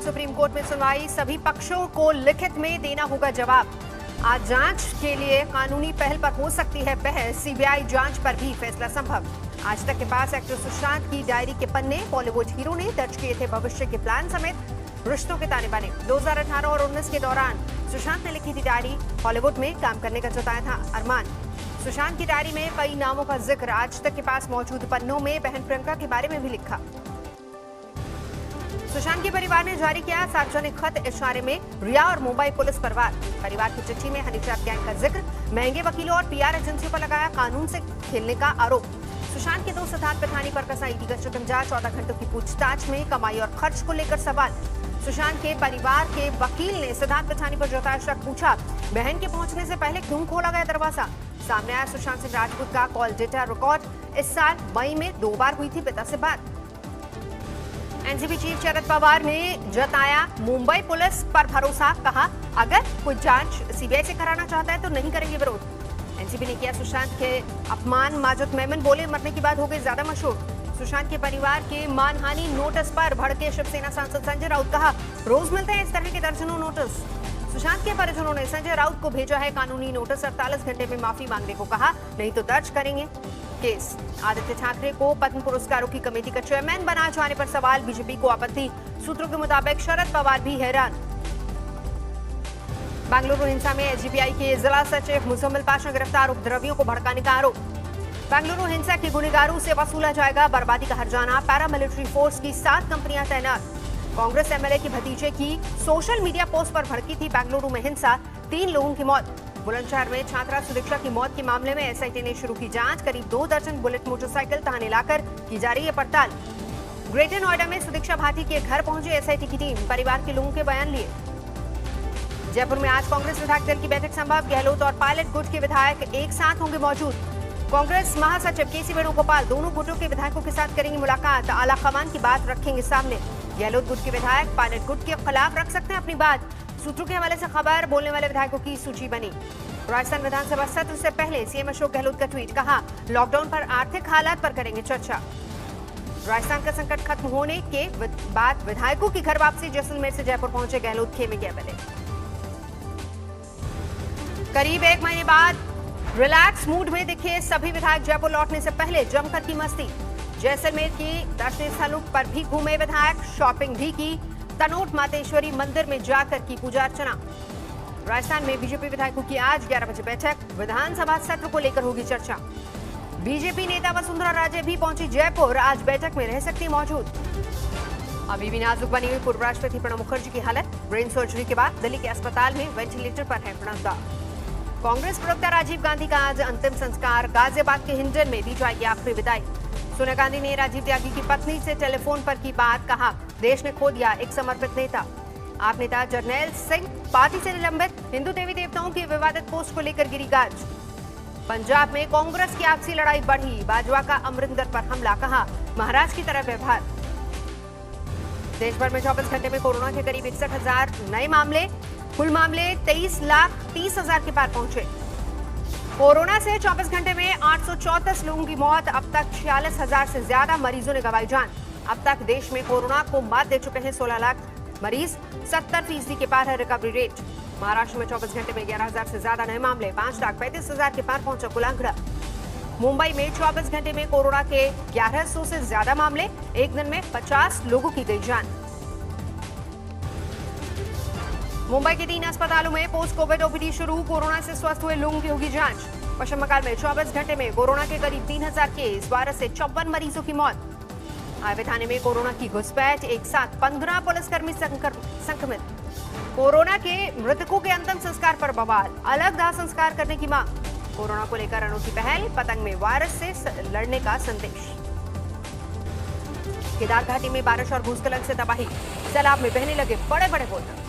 Supreme court में सुनवाई, सभी पक्षों को लिखित में देना होगा जवाब। आज जांच के लिए कानूनी पहल पर हो सकती है बहस, सीबीआई जांच पर भी फैसला संभव। आज तक के पास एक्टर सुशांत की डायरी के पन्ने, बॉलीवुड हीरो ने दर्ज किए थे भविष्य के प्लान समेत रिश्तों के ताने बाने। 2018 और 19 के दौरान सुशांत ने लिखी थी डायरी, हॉलीवुड में काम करने का जताया था अरमान। सुशांत की डायरी में कई नामों का जिक्र, आज तक के पास मौजूद पन्नों में बहन प्रियंका के बारे में भी लिखा। सुशांत के परिवार ने जारी किया सार्वजनिक खत, इशारे में रिया और मुंबई पुलिस पर वार। परिवार की चिट्ठी में हनी ट्रैप गैंग का जिक्र, महंगे वकीलों और पीआर एजेंसियों पर लगाया कानून से खेलने का आरोप। सुशांत के दोस्त सिद्धार्थ पिठानी पर कसा ईडी का शिकंजा, 14 घंटों की पूछताछ में कमाई और खर्च को लेकर सवाल। सुशांत के परिवार के वकील ने सिद्धार्थ पिठानी पर जताया शक, पूछा बहन के पहुंचने से पहले क्यों खोला गया दरवाजा। सामने आया सुशांत सिंह राजपूत का कॉल डेटा रिकॉर्ड, इस साल मई में 2 बार हुई थी पिता से बात। एनसीपी चीफ शरद पवार ने जताया मुंबई पुलिस पर भरोसा, कहा अगर कोई जांच सीबीआई से कराना चाहता है तो नहीं करेंगे विरोध। एनसीपी ने किया सुशांत के अपमान, माजिद मेमन बोले मरने की बात हो गई ज्यादा मशहूर। सुशांत के परिवार के मानहानि नोटिस पर भड़के शिवसेना सांसद संजय राउत, कहा रोज मिलते हैं इस तरह के दर्जनों नोटिस। सुशांत के परिजनों ने संजय राउत को भेजा है कानूनी नोटिस, 48 घंटे में माफी मांगने को कहा, नहीं तो दर्ज करेंगे केस। आदित्य ठाकरे को पद्म पुरस्कारों की कमेटी का चेयरमैन बनाए जाने पर सवाल, बीजेपी को आपत्ति। सूत्रों के मुताबिक शरद पवार भी हैरान। बेंगलुरु हिंसा में एसजीपीआई के जिला सचिव मुजम्मिल पाशा गिरफ्तार, उपद्रवियों को भड़काने का आरोप। बेंगलुरु हिंसा के गुनहगारों से वसूला जाएगा बर्बादी का हर्जाना, पैरामिलिट्री फोर्स की 7 कंपनियां तैनात। कांग्रेस एमएलए की भतीजे की सोशल मीडिया पोस्ट पर भड़की थी बेंगलुरु में हिंसा, 3 लोगों की मौत। बुलंदशहर में छात्रा सुदीक्षा की मौत के मामले में एसआईटी ने शुरू की जांच, करीब 2 दर्जन बुलेट मोटरसाइकिल थाने लाकर की जा रही है पड़ताल। ग्रेटर नोएडा में सुदीक्षा भाटी के घर पहुंची एसआईटी की टीम, परिवार के लोगों के बयान लिए। जयपुर में आज कांग्रेस विधायक दल की बैठक संभव, गहलोत और पायलट गुट के विधायक एक साथ होंगे मौजूद। कांग्रेस महासचिव केसी वेणुगोपाल दोनों गुटों के विधायकों के साथ करेंगे मुलाकात, आला कमान की बात रखेंगे सामने। गहलोत गुट के विधायक पायलट गुट के खिलाफ रख सकते हैं अपनी बात, सूत्रों के हवाले से खबर, बोलने वाले विधायकों की सूची बनी। राजस्थान विधानसभा सत्र से पहले सीएम अशोक गहलोत का ट्वीट, कहा लॉकडाउन पर आर्थिक हालात पर करेंगे चर्चा। राजस्थान का संकट खत्म होने के बाद विधायकों की घर वापसी, जैसलमेर से जयपुर पहुंचे गहलोत, खेमे गए बने। करीब 1 महीने बाद रिलैक्स मूड में दिखे सभी विधायक, जयपुर लौटने से पहले जमकर की मस्ती। जैसलमेर की दर्शनीय स्थलों पर भी घूमे विधायक, शॉपिंग भी की, तनोट मातेश्वरी मंदिर में जाकर की पूजा अर्चना। राजस्थान में बीजेपी विधायकों की आज 11 बजे बैठक, विधानसभा सत्र को लेकर होगी चर्चा। बीजेपी नेता वसुंधरा राजे भी पहुंची जयपुर, आज बैठक में रह सकती मौजूद। अभी भी नाजुक बनी हुई पूर्व राष्ट्रपति प्रणब मुखर्जी की हालत, ब्रेन सर्जरी के बाद दिल्ली के अस्पताल में वेंटिलेटर पर है प्रणब दा। कांग्रेस प्रवक्ता राजीव गांधी का आज अंतिम संस्कार, गाजियाबाद के हिंडन में दी जाएगी आखिरी विदाई। सोनिया गांधी ने राजीव त्यागी की पत्नी से टेलीफोन पर की बात, कहा देश ने खो दिया एक समर्पित नेता। आप नेता जरनैल सिंह पार्टी से निलंबित, हिंदू देवी देवताओं की विवादित पोस्ट को लेकर गिरी गाज। पंजाब में कांग्रेस की आपसी लड़ाई बढ़ी, बाजवा का अमरिंदर पर हमला, कहा महाराज की तरह व्यवहार। देश भर में 24 घंटे में कोरोना के करीब 61,000 नए मामले, कुल मामले 23,30,000 के पार पहुंचे। कोरोना से 24 घंटे में 834 लोगों की मौत, अब तक 46,000 से ज्यादा मरीजों ने गंवाई जान। अब तक देश में कोरोना को मात दे चुके हैं 16 लाख मरीज, 70% के पार है रिकवरी रेट। महाराष्ट्र में 24 घंटे में 11,000 से ज्यादा नए मामले, 5,35,000 के पार पहुंचा कुल आंकड़ा। मुंबई में 24 घंटे में कोरोना के 1100 से ज्यादा मामले, एक दिन में 50 लोगों की गई जान। मुंबई के 3 अस्पतालों में पोस्ट कोविड ओपीडी शुरू, कोरोना से स्वस्थ हुए लोगों की होगी जांच। पश्चिम बंगाल में 24 घंटे में कोरोना के करीब 3,000 केस, 12 से 54 मरीजों की मौत। आयवे थाने में कोरोना की घुसपैठ, एक साथ 15 पुलिसकर्मी संक्रमित। कोरोना के मृतकों के अंतिम संस्कार पर बवाल, अलग दाह संस्कार करने की मांग। कोरोना को लेकर अनोखी पहल, पतंग में वायरस से लड़ने का संदेश। केदार घाटी में बारिश और भूस्खलन से तबाही, सैलाब में बहने लगे बड़े बड़े बोल्डर।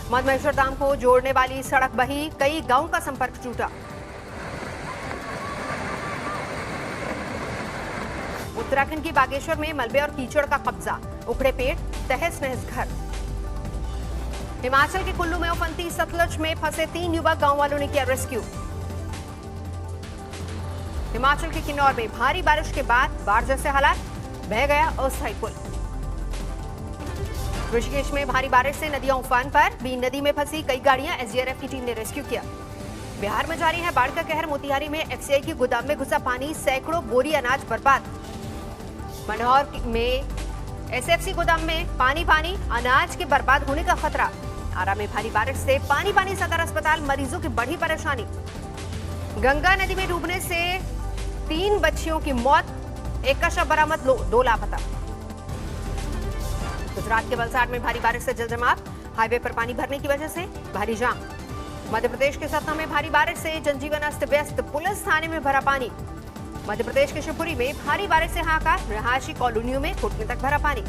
मधमेश्वर धाम को जोड़ने वाली सड़क बही, कई गांवों का संपर्क टूटा। उत्तराखंड की बागेश्वर में मलबे और कीचड़ का कब्जा, उखड़े पेड़, तहस नहस घर। हिमाचल के कुल्लू में उफनती सतलज में फंसे 3 युवक, गांव वालों ने किया रेस्क्यू। हिमाचल के किन्नौर में भारी बारिश के बाद बाढ़ जैसे हालात, बह गया अस्थायी पुल। ऋषिकेश में भारी बारिश से नदियां उफान पर, बीन नदी में फंसी कई गाड़ियां एसडीआरएफ की टीम ने रेस्क्यू किया। बिहार में जारी है बाढ़ का कहर, मोतिहारी में एफसीआई की गोदाम में घुसा पानी, सैकड़ों बोरी अनाज बर्बाद। मनोहर में एसएफसी गोदाम में पानी, अनाज के बर्बाद होने का खतरा। आरा में भारी बारिश से पानी सदर अस्पताल, मरीजों की बढ़ी परेशानी। गंगा नदी में डूबने से 3 बच्चियों की मौत, एक का शव बरामद, 2 लापता। गुजरात के वलसाड में भारी बारिश से जलजमाव, हाईवे पर पानी भरने की वजह से भारी जाम। मध्य प्रदेश के सतना में भारी बारिश से जनजीवन अस्त व्यस्त, पुलिस थाने में भरा पानी। मध्य प्रदेश के शिवपुरी में भारी बारिश से हाहाकार, रिहायशी कॉलोनियों में घुटने तक भरा पानी।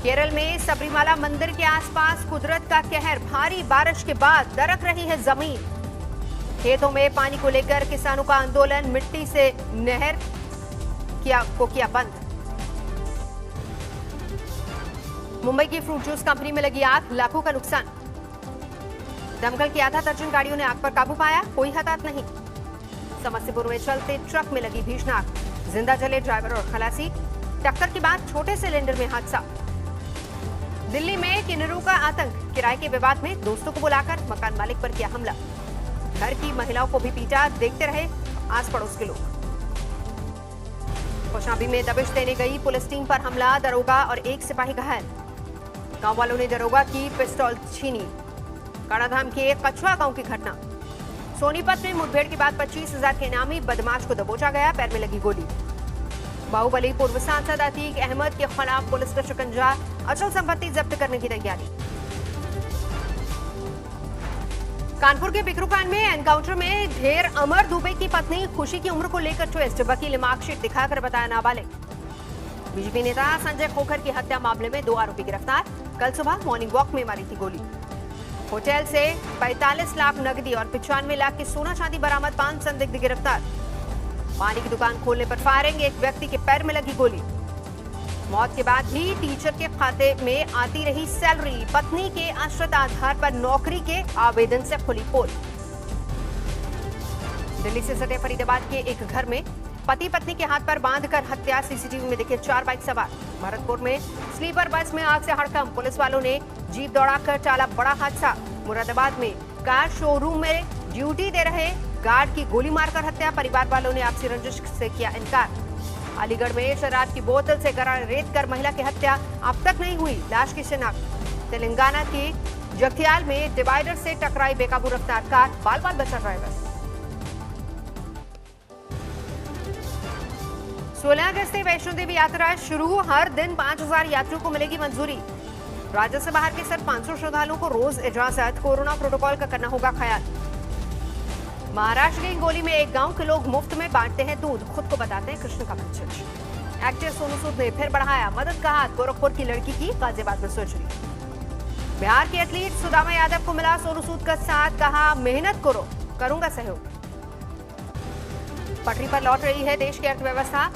केरल में सबरीमाला मंदिर के आसपास कुदरत का कहर, भारी बारिश के बाद दरक रही है जमीन। खेतों में पानी को लेकर किसानों का आंदोलन, मिट्टी से नहर किया बंद। मुंबई की फ्रूट जूस कंपनी में लगी आग, लाखों का नुकसान। दमकल की आधा दर्जन गाड़ियों ने आग पर काबू पाया, कोई हताहत नहीं। समस्तीपुर में चलते ट्रक में लगी भीषण आग, जिंदा जले ड्राइवर और खलासी। टक्कर के बाद छोटे सिलेंडर में हादसा। दिल्ली में किन्नरों का आतंक, किराए के विवाद में दोस्तों को बुलाकर मकान मालिक पर किया हमला। घर की महिलाओं को भी पीटा, देखते रहे आस पड़ोस के लोग। कौशाम्बी में दबिश देने गई पुलिस टीम पर हमला, दरोगा और एक सिपाही घायल। गांव वालों ने दरोगा की पिस्तौल छीनी। काड़ाधाम के कछुआ गांव की घटना। सोनीपत में मुठभेड़ के बाद 25,000 के इनामी बदमाश को दबोचा गया, पैर में लगी गोली। बाहुबली पूर्व सांसद अतीक अहमद के खिलाफ पुलिस का शिकंजा, अचल संपत्ति जब्त करने की तैयारी। कानपुर के बिकरू कांड में एनकाउंटर में ढेर, अमर दुबे की पत्नी खुशी की उम्र को लेकर ट्विस्ट, वकील ने मार्कशीट दिखाकर बताया नाबालिग। बीजेपी नेता संजय खोखर की हत्या मामले में 2 आरोपी गिरफ्तार, कल सुबह मॉर्निंग वॉक में मारी थी गोली। होटल से 45 लाख नकदी और 95 लाख की सोना चांदी बरामद, 5 संदिग्ध गिरफ्तार। पानी की दुकान खोलने पर फायरिंग, एक व्यक्ति के पैर में लगी गोली। मौत के बाद भी टीचर के खाते में आती रही सैलरी, पत्नी के आश्रित आधार पर नौकरी के आवेदन से खुली पोल। दिल्ली से सटे फरीदाबाद के एक घर में पति पत्नी के हाथ पर बांधकर हत्या, सीसीटीवी में दिखे 4 बाइक सवार। भरतपुर में स्लीपर बस में आग से हड़कंप, पुलिस वालों ने जीप दौड़ाकर टाला बड़ा हादसा। मुरादाबाद में कार शोरूम में ड्यूटी दे रहे गार्ड की गोली मारकर हत्या, परिवार वालों ने आपसी रंजिश से किया इनकार। अलीगढ़ में शराब की बोतल से गला रेत कर महिला की हत्या, अब तक नहीं हुई लाश की शिनाख्त। तेलंगाना के जगतियाल में डिवाइडर से टकराई बेकाबू रफ्तार कार, बाल बाल बचा ड्राइवर। 16 अगस्त से वैष्णो देवी यात्रा शुरू, हर दिन 5,000 यात्रियों को मिलेगी मंजूरी। राज्य से बाहर के सिर्फ 500 श्रद्धालुओं को रोज इजाजत, कोरोना प्रोटोकॉल का करना होगा ख्याल। महाराष्ट्र की गोली में एक गांव के लोग मुफ्त में बांटते हैं दूध, खुद को बताते हैं कृष्ण का परिचय। एक्टर सोनू सूद ने फिर बढ़ाया मदद का हाथ, गोरखपुर की लड़की की गाजियाबाद में सर्जरी। बिहार के एथलीट सुदामा यादव को मिला सोनू सूद का साथ, कहा मेहनत करो, करूंगा सहयोग। पटरी पर लौट रही है देश की अर्थव्यवस्था,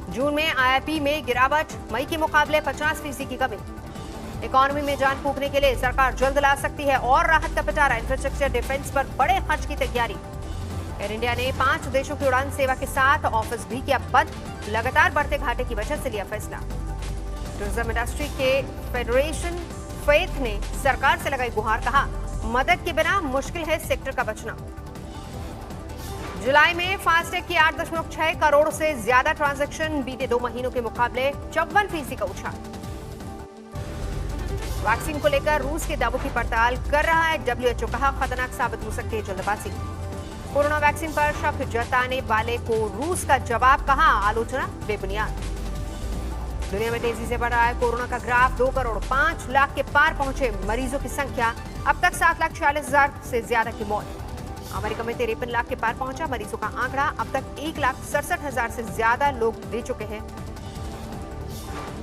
जून में आईआईपी में गिरावट, मई के मुकाबले 50% की कमी। इकोनॉमी में जान फूंकने के लिए सरकार जल्द ला सकती है और राहत का पिटारा, इंफ्रास्ट्रक्चर डिफेंस पर बड़े खर्च की तैयारी। एयर इंडिया ने 5 देशों की उड़ान सेवा के साथ ऑफिस भी किया बंद, लगातार बढ़ते घाटे की वजह से लिया फैसला। टूरिज्म इंडस्ट्री के फेडरेशन फेथ ने सरकार से लगाई गुहार, कहा मदद के बिना मुश्किल है सेक्टर का बचना। जुलाई में फास्टैग की 8.6 करोड़ से ज्यादा ट्रांजैक्शन, बीते 2 महीनों के मुकाबले 54% का उछाल। वैक्सीन को लेकर रूस के दावों की पड़ताल कर रहा है डब्ल्यूएचओ, कहा खतरनाक साबित हो सकती है जल्दबाजी। कोरोना वैक्सीन पर शक जताने वाले को रूस का जवाब, कहा आलोचना बेबुनियाद। दुनिया में तेजी से बढ़ रहा है कोरोना का ग्राफ, 2 करोड़ 5 लाख के पार पहुंचे मरीजों की संख्या, अब तक 7,46,000 से ज्यादा की मौत। अमेरिका में 53 लाख के पार पहुंचा मरीजों का आंकड़ा, अब तक 1,67,000 से ज्यादा लोग दे चुके हैं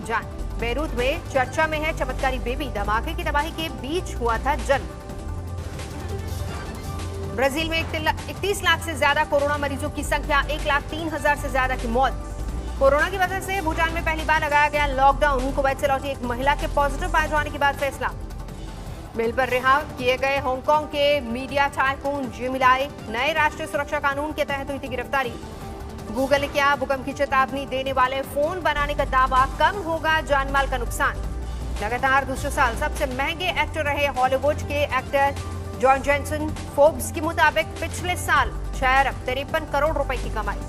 जान। बेरूत में चर्चा में है चमत्कारी बेबी, धमाके की तबाही के बीच हुआ था जन्म। ब्राजील में 31 लाख से ज्यादा कोरोना मरीजों की संख्या, 1,03,000 से ज्यादा की मौत। कोरोना की वजह से भूटान में पहली बार लगाया गया लॉकडाउन, कुवैत से लौटी एक महिला के पॉजिटिव पाए जाने के बाद फैसला। बेल पर रिहा किए गए हांगकांग के मीडिया टाइकून जिमी लाई, नए राष्ट्रीय सुरक्षा कानून के तहत हुई थी गिरफ्तारी। गूगल ने किया भूकंप की चेतावनी देने वाले फोन बनाने का दावा, कम होगा जानमाल का नुकसान। लगातार दूसरे साल सबसे महंगे एक्टर रहे हॉलीवुड के एक्टर जॉन जेनसन। फोर्ब्स के मुताबिक पिछले साल 6 अरब 53 करोड़ रुपए की कमाई।